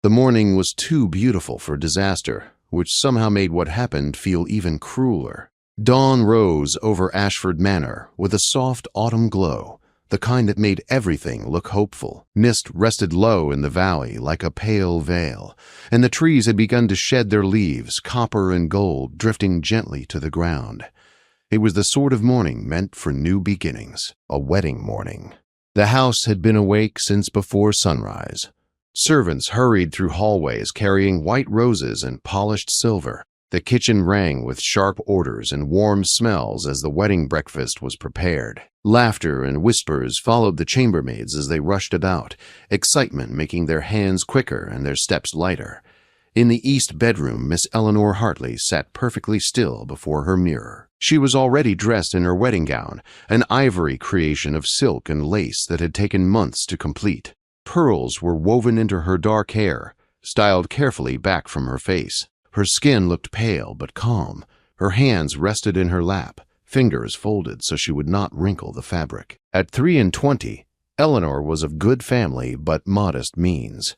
The morning was too beautiful for disaster, which somehow made what happened feel even crueler. Dawn rose over Ashford Manor with a soft autumn glow, the kind that made everything look hopeful. Mist rested low in the valley like a pale veil, and the trees had begun to shed their leaves, copper and gold drifting gently to the ground. It was the sort of morning meant for new beginnings, a wedding morning. The house had been awake since before sunrise. Servants hurried through hallways carrying white roses and polished silver. The kitchen rang with sharp orders and warm smells as the wedding breakfast was prepared. Laughter and whispers followed the chambermaids as they rushed about, excitement making their hands quicker and their steps lighter. In the east bedroom, Miss Eleanor Hartley sat perfectly still before her mirror. She was already dressed in her wedding gown, an ivory creation of silk and lace that had taken months to complete. Pearls were woven into her dark hair, styled carefully back from her face. Her skin looked pale but calm. Her hands rested in her lap, fingers folded so she would not wrinkle the fabric. At 23, Eleanor was of good family but modest means.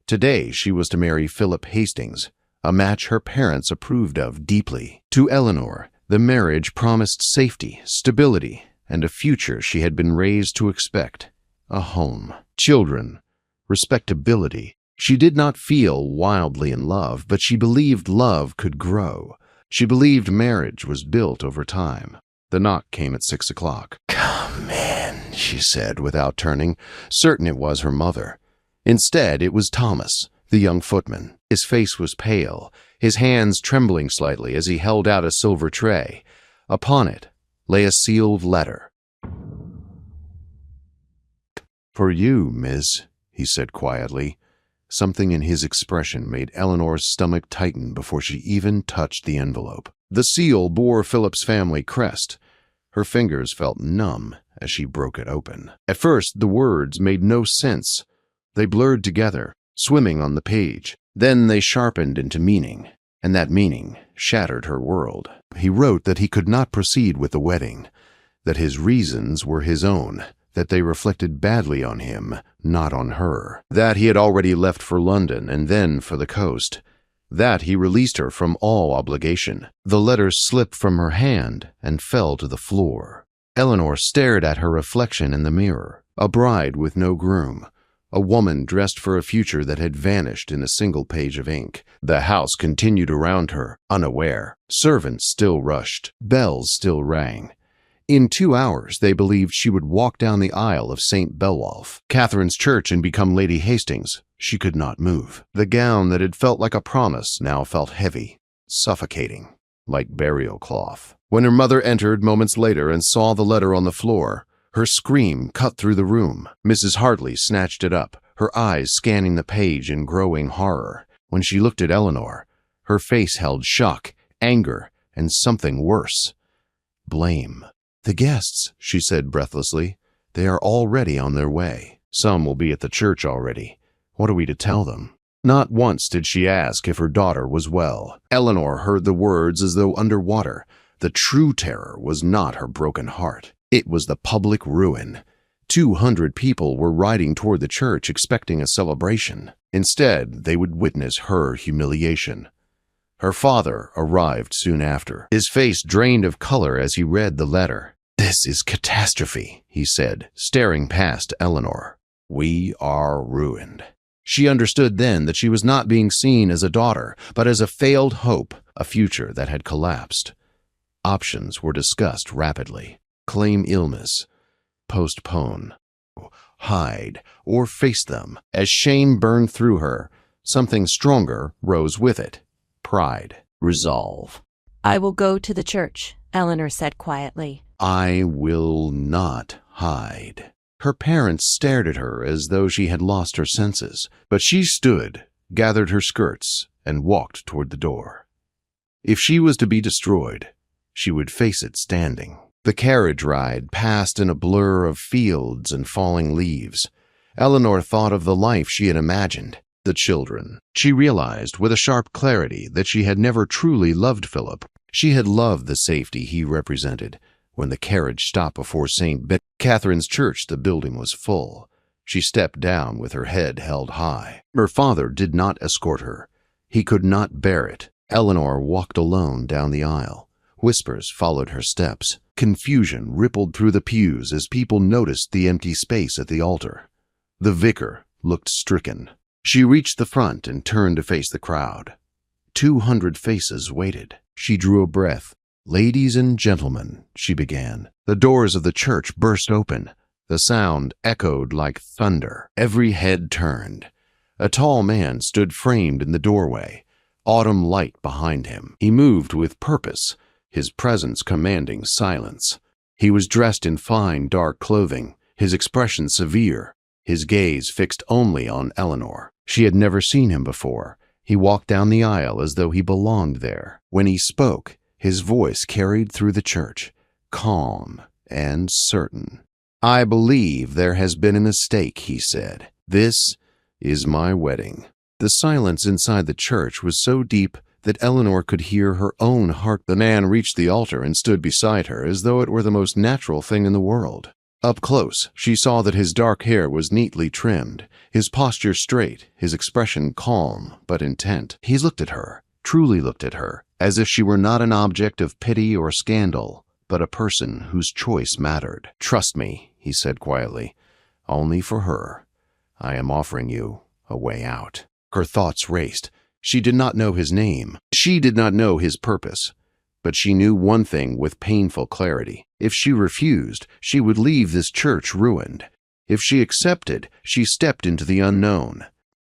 Today she was to marry Philip Hastings, a match her parents approved of deeply. To Eleanor, the marriage promised safety, stability, and a future she had been raised to expect. A home, children, respectability. She did not feel wildly in love, but she believed love could grow. She believed marriage was built over time. The knock came at 6 o'clock. "Come in," she said without turning, certain it was her mother. Instead, it was Thomas, the young footman. His face was pale, his hands trembling slightly as he held out a silver tray. Upon it lay a sealed letter. "For you, miss," he said quietly. Something in his expression made Eleanor's stomach tighten before she even touched the envelope. The seal bore Philip's family crest. Her fingers felt numb as she broke it open. At first, the words made no sense. They blurred together, swimming on the page. Then they sharpened into meaning, and that meaning shattered her world. He wrote that he could not proceed with the wedding, that his reasons were his own, that they reflected badly on him, not on her, that he had already left for London and then for the coast, that he released her from all obligation. The letter slipped from her hand and fell to the floor. Eleanor stared at her reflection in the mirror, a bride with no groom, a woman dressed for a future that had vanished in a single page of ink. The house continued around her, unaware. Servants still rushed. Bells still rang. In 2 hours, they believed she would walk down the aisle of St. Beowulf, Catherine's church, and become Lady Hastings. She could not move. The gown that had felt like a promise now felt heavy, suffocating, like burial cloth. When her mother entered moments later and saw the letter on the floor, her scream cut through the room. Mrs. Hartley snatched it up, her eyes scanning the page in growing horror. When she looked at Eleanor, her face held shock, anger, and something worse. Blame. "The guests," she said breathlessly. "They are already on their way. Some will be at the church already. What are we to tell them?" Not once did she ask if her daughter was well. Eleanor heard the words as though underwater. The true terror was not her broken heart. It was the public ruin. 200 people were riding toward the church expecting a celebration. Instead, they would witness her humiliation. Her father arrived soon after, his face drained of color as he read the letter. "This is catastrophe," he said, staring past Eleanor. "We are ruined." She understood then that she was not being seen as a daughter, but as a failed hope, a future that had collapsed. Options were discussed rapidly. Claim illness, postpone, hide, or face them. As shame burned through her, something stronger rose with it. Pride, resolve. "I will go to the church," Eleanor said quietly. "I will not hide." Her parents stared at her as though she had lost her senses, but she stood, gathered her skirts, and walked toward the door. If she was to be destroyed, she would face it standing. The carriage ride passed in a blur of fields and falling leaves. Eleanor thought of the life she had imagined. The children. She realized with a sharp clarity that she had never truly loved Philip. She had loved the safety he represented. When the carriage stopped before Catherine's church, the building was full. She stepped down with her head held high. Her father did not escort her. He could not bear it. Eleanor walked alone down the aisle. Whispers followed her steps. Confusion rippled through the pews as people noticed the empty space at the altar. The vicar looked stricken. She reached the front and turned to face the crowd. 200 faces waited. She drew a breath. "Ladies and gentlemen," she began. The doors of the church burst open. The sound echoed like thunder. Every head turned. A tall man stood framed in the doorway, autumn light behind him. He moved with purpose, his presence commanding silence. He was dressed in fine, dark clothing, his expression severe, his gaze fixed only on Eleanor. She had never seen him before. He walked down the aisle as though he belonged there. When he spoke, his voice carried through the church, calm and certain. "I believe there has been a mistake," he said. "This is my wedding." The silence inside the church was so deep that Eleanor could hear her own heart. The man reached the altar and stood beside her as though it were the most natural thing in the world. Up close, she saw that his dark hair was neatly trimmed, his posture straight, his expression calm but intent. He looked at her, truly looked at her, as if she were not an object of pity or scandal, but a person whose choice mattered. "Trust me," he said quietly, "only for her. I am offering you a way out." Her thoughts raced. She did not know his name. She did not know his purpose. But she knew one thing with painful clarity. If she refused, she would leave this church ruined. If she accepted, she stepped into the unknown.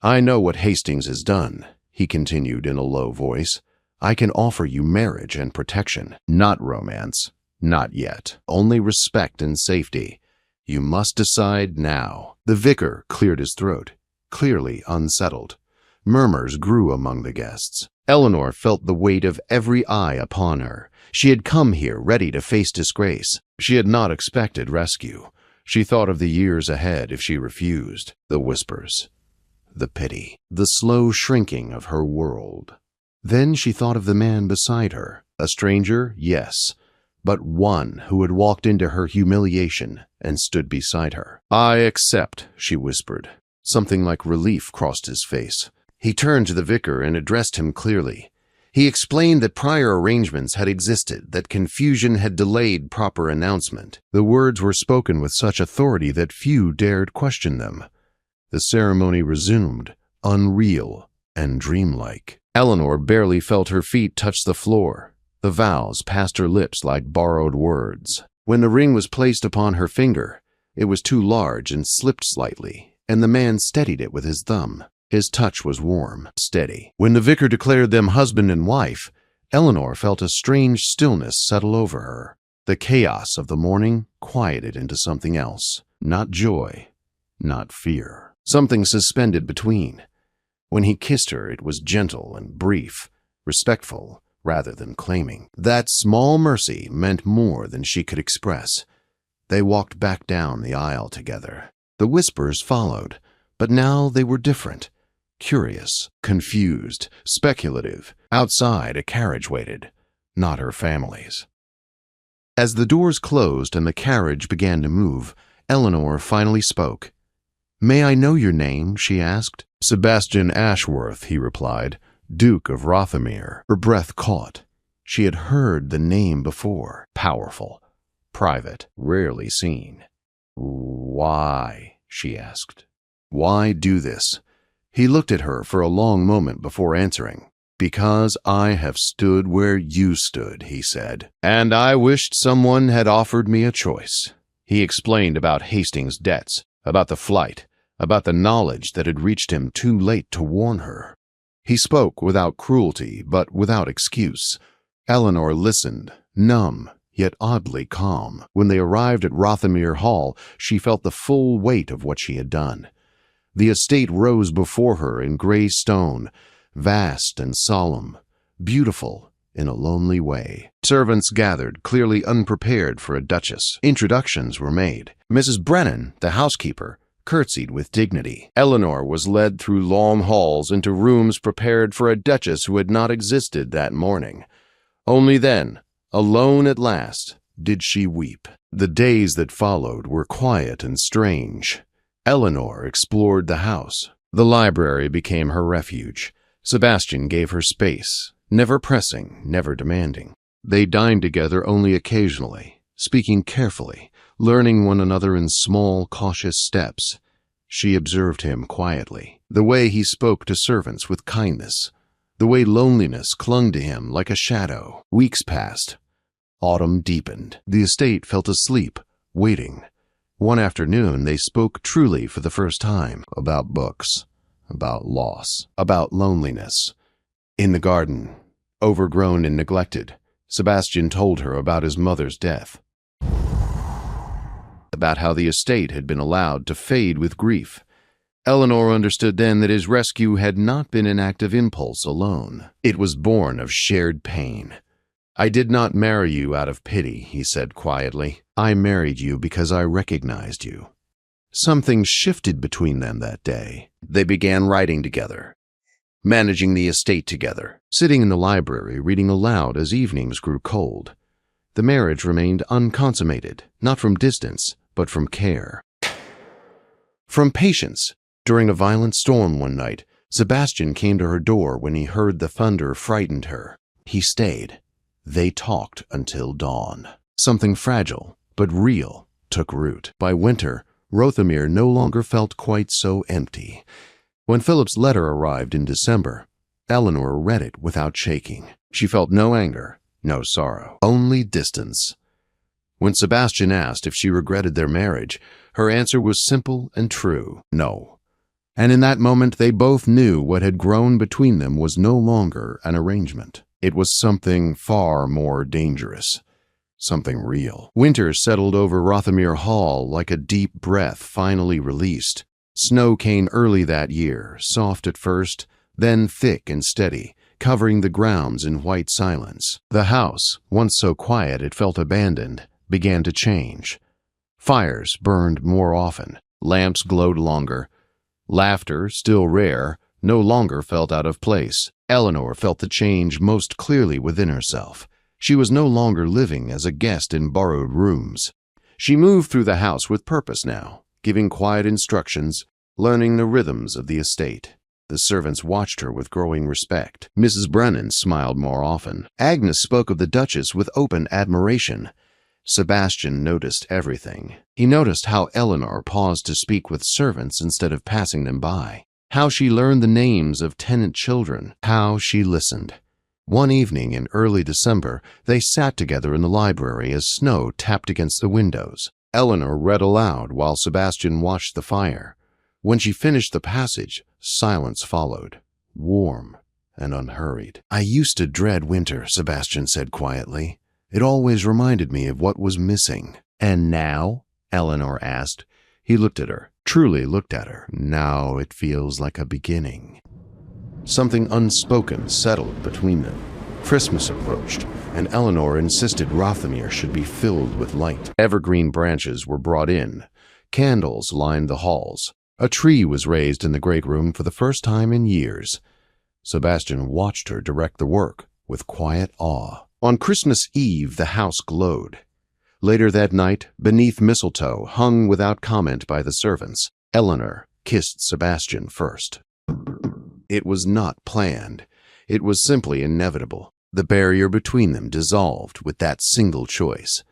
"I know what Hastings has done," he continued in a low voice. "I can offer you marriage and protection, not romance. Not yet. Only respect and safety. You must decide now." The vicar cleared his throat, clearly unsettled. Murmurs grew among the guests. Eleanor felt the weight of every eye upon her. She had come here ready to face disgrace. She had not expected rescue. She thought of the years ahead if she refused. The whispers, the pity, the slow shrinking of her world. Then she thought of the man beside her. A stranger, yes, but one who had walked into her humiliation and stood beside her. "I accept," she whispered. Something like relief crossed his face. He turned to the vicar and addressed him clearly. He explained that prior arrangements had existed, that confusion had delayed proper announcement. The words were spoken with such authority that few dared question them. The ceremony resumed, unreal and dreamlike. Eleanor barely felt her feet touch the floor. The vows passed her lips like borrowed words. When the ring was placed upon her finger, it was too large and slipped slightly, and the man steadied it with his thumb. His touch was warm, steady. When the vicar declared them husband and wife, Eleanor felt a strange stillness settle over her. The chaos of the morning quieted into something else. Not joy, not fear. Something suspended between. When he kissed her, it was gentle and brief, respectful rather than claiming. That small mercy meant more than she could express. They walked back down the aisle together. The whispers followed, but now they were different. Curious, confused, speculative. Outside, a carriage waited, not her family's. As the doors closed and the carriage began to move, Eleanor finally spoke. "May I know your name?" she asked. "Sebastian Ashworth," he replied, "Duke of Rothermere." Her breath caught. She had heard the name before. Powerful, private, rarely seen. "Why?" she asked. "Why do this?" He looked at her for a long moment before answering. "Because I have stood where you stood," he said, "and I wished someone had offered me a choice." He explained about Hastings' debts, about the flight, about the knowledge that had reached him too late to warn her. He spoke without cruelty, but without excuse. Eleanor listened, numb, yet oddly calm. When they arrived at Rothermere Hall, she felt the full weight of what she had done. The estate rose before her in gray stone, vast and solemn, beautiful in a lonely way. Servants gathered, clearly unprepared for a duchess. Introductions were made. Mrs. Brennan, the housekeeper, curtsied with dignity. Eleanor was led through long halls into rooms prepared for a duchess who had not existed that morning. Only then, alone at last, did she weep. The days that followed were quiet and strange. Eleanor explored the house. The library became her refuge. Sebastian gave her space, never pressing, never demanding. They dined together only occasionally, speaking carefully, learning one another in small, cautious steps. She observed him quietly, the way he spoke to servants with kindness, the way loneliness clung to him like a shadow. Weeks passed. Autumn deepened. The estate felt asleep, waiting. One afternoon, they spoke truly for the first time about books, about loss, about loneliness. In the garden, overgrown and neglected, Sebastian told her about his mother's death, about how the estate had been allowed to fade with grief. Eleanor understood then that his rescue had not been an act of impulse alone. It was born of shared pain. "I did not marry you out of pity," he said quietly. "I married you because I recognized you." Something shifted between them that day. They began writing together, managing the estate together, sitting in the library reading aloud as evenings grew cold. The marriage remained unconsummated, not from distance, but from care. From patience. During a violent storm one night, Sebastian came to her door when he heard the thunder frightened her. He stayed. They talked until dawn. Something fragile, but real, took root. By winter, Rothamir no longer felt quite so empty. When Philip's letter arrived in December, Eleanor read it without shaking. She felt no anger, no sorrow, only distance. When Sebastian asked if she regretted their marriage, her answer was simple and true: no. And in that moment they both knew what had grown between them was no longer an arrangement. It was something far more dangerous. Something real. Winter settled over Rothamir Hall like a deep breath finally released. Snow came early that year, soft at first, then thick and steady, covering the grounds in white silence. The house, once so quiet it felt abandoned, began to change. Fires burned more often. Lamps glowed longer. Laughter, still rare, no longer felt out of place. Eleanor felt the change most clearly within herself. She was no longer living as a guest in borrowed rooms. She moved through the house with purpose now, giving quiet instructions, learning the rhythms of the estate. The servants watched her with growing respect. Mrs. Brennan smiled more often. Agnes spoke of the Duchess with open admiration. Sebastian noticed everything. He noticed how Eleanor paused to speak with servants instead of passing them by, how she learned the names of tenant children, how she listened. One evening in early December, they sat together in the library as snow tapped against the windows. Eleanor read aloud while Sebastian watched the fire. When she finished the passage, silence followed, warm and unhurried. "I used to dread winter," Sebastian said quietly. "It always reminded me of what was missing." "And now?" Eleanor asked. He looked at her, truly looked at her. "Now it feels like a beginning." Something unspoken settled between them. Christmas approached, and Eleanor insisted Rothamir should be filled with light. Evergreen branches were brought in. Candles lined the halls. A tree was raised in the great room for the first time in years. Sebastian watched her direct the work with quiet awe. On Christmas Eve, the house glowed. Later that night, beneath mistletoe, hung without comment by the servants, Eleanor kissed Sebastian first. It was not planned. It was simply inevitable. The barrier between them dissolved with that single choice.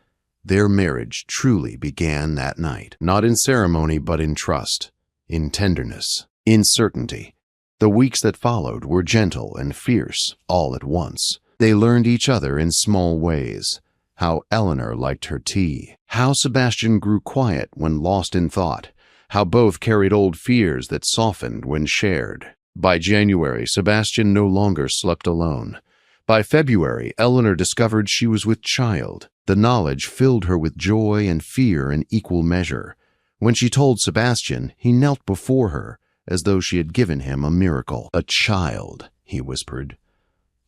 Their marriage truly began that night, not in ceremony but in trust, in tenderness, in certainty. The weeks that followed were gentle and fierce all at once. They learned each other in small ways. How Eleanor liked her tea. How Sebastian grew quiet when lost in thought. How both carried old fears that softened when shared. By January, Sebastian no longer slept alone. By February, Eleanor discovered she was with child. The knowledge filled her with joy and fear in equal measure. When she told Sebastian, he knelt before her, as though she had given him a miracle. "A child," he whispered.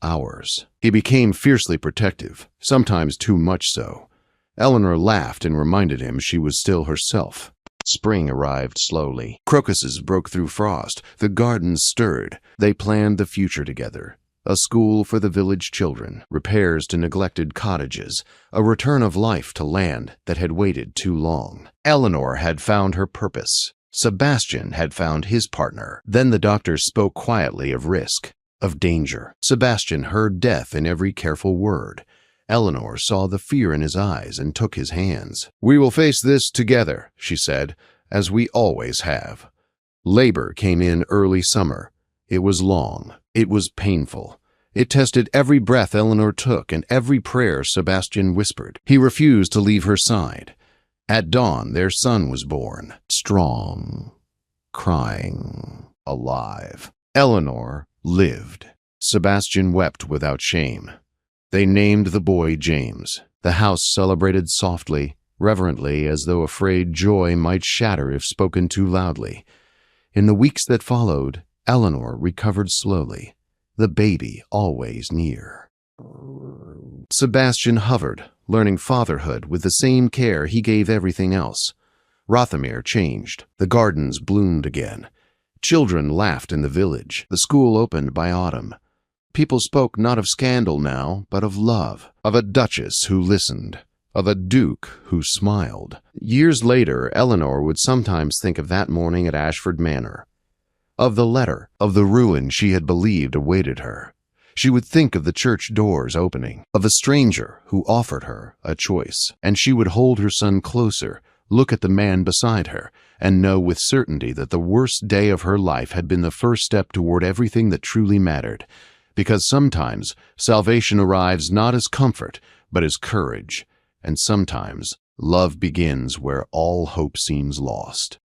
"Ours." He became fiercely protective, sometimes too much so. Eleanor laughed and reminded him she was still herself. Spring arrived slowly. Crocuses broke through frost. The gardens stirred. They planned the future together. A school for the village children, repairs to neglected cottages, a return of life to land that had waited too long. Eleanor had found her purpose. Sebastian had found his partner. Then the doctor spoke quietly of risk, of danger. Sebastian heard death in every careful word. Eleanor saw the fear in his eyes and took his hands. "We will face this together," she said, "as we always have." Labor came in early summer. It was long. It was painful. It tested every breath Eleanor took and every prayer Sebastian whispered. He refused to leave her side. At dawn, their son was born, strong, crying, alive. Eleanor lived. Sebastian wept without shame. They named the boy James. The house celebrated softly, reverently, as though afraid joy might shatter if spoken too loudly. In the weeks that followed, Eleanor recovered slowly, the baby always near. Sebastian hovered, learning fatherhood with the same care he gave everything else. Rothamir changed. The gardens bloomed again. Children laughed in the village. The school opened by autumn. People spoke not of scandal now, but of love, of a duchess who listened, of a duke who smiled. Years later, Eleanor would sometimes think of that morning at Ashford Manor, of the letter, of the ruin she had believed awaited her. She would think of the church doors opening, of a stranger who offered her a choice, and she would hold her son closer, look at the man beside her, and know with certainty that the worst day of her life had been the first step toward everything that truly mattered. Because sometimes salvation arrives not as comfort, but as courage, and sometimes love begins where all hope seems lost.